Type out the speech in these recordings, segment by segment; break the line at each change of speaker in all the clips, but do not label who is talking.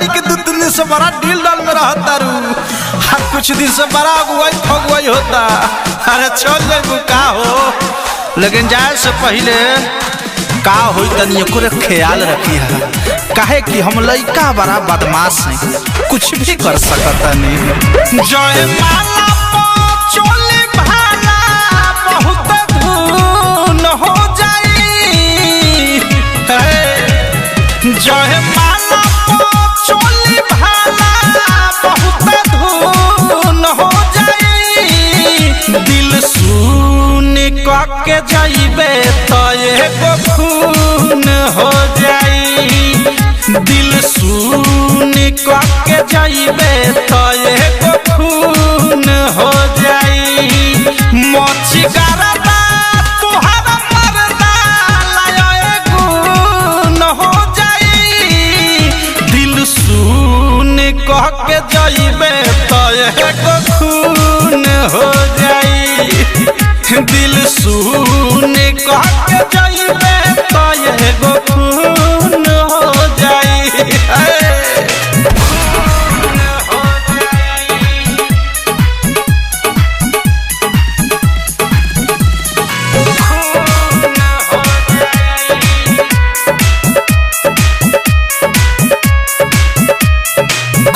तारी के 2-3 दिन से बड़ा डील डाल में रहत तारू। हाँ कुछ दिन से बड़ा अगुवाई फगुवाई होता। अरे चल जाए का हो, लेकिन जाए से पहले का होई तनी एको ख्याल रखी है। काहे कि हम लइका बड़ा बदमाश हैं, कुछ भी कर सकता नहीं। जय माला चोली भाला बहुत धून हो जाई। जय माला चोली भाला बहुत धून हो जाई। दिल सुन के जाइबे तो एगो खून हो जाई। दिल सुन के जाइबे तो एगो खून हो जाई। मोची गरदा तुहरा मरदा लायो एगो हो जाई। दिल सुन के जाइबे तो एगो खून हो जाई। दिल सुन के जाइबे तो एगो खून हो जाई।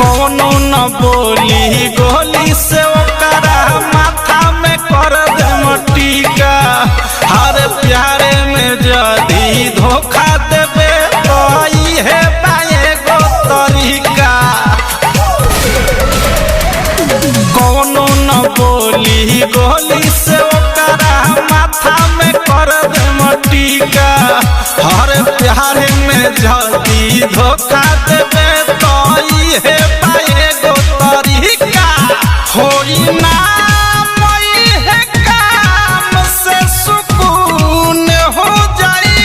कौनो न बोली गोली से ओकरा माथा में कर दे मटिका। हर प्यारे में जदी धोखा देबे तो इहे बाएगो तरीका। कौनो न बोली गोली से ओकरा माथा में कर दे मटिका। हर प्यारे में जदी धोखा देबे तो इहे बाएगो तरीका। होई ना इहे काम से सुकून हो जाई।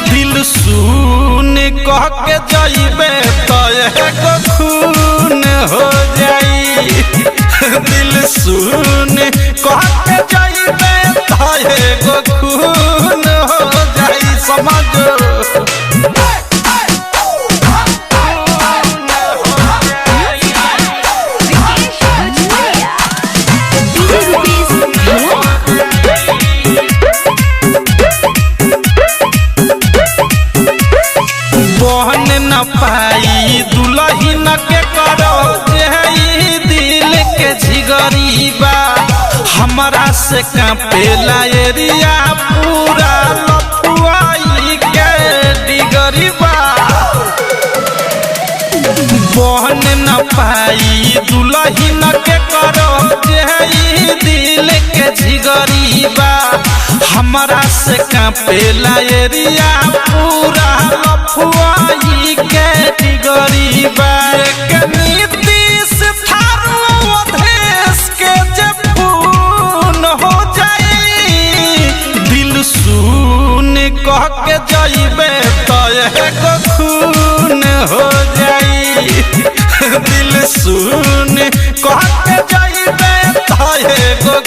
दिल सुन के जाइबे तो एगो खून हो जाई। दिल सुन के जाइबे तो एगो खून हो जाई। समझ पाई दुल्हन के करो जे दिल के झिगरीबा। हमरा से कांपेला एरिया पूरा लफुआई के डिगरीबा। बहन न पाई दुल्हन के करो जे दिल के झिगरीबा। हमरा से कांपेला एरिया पूरा लफुआई के डिगरीबा। के नीतीश थारू देश के जब खून हो जाई। दिल सुन के जाइबे तो एगो खून हो जाई। दिल सुन के जाइबे तो एगो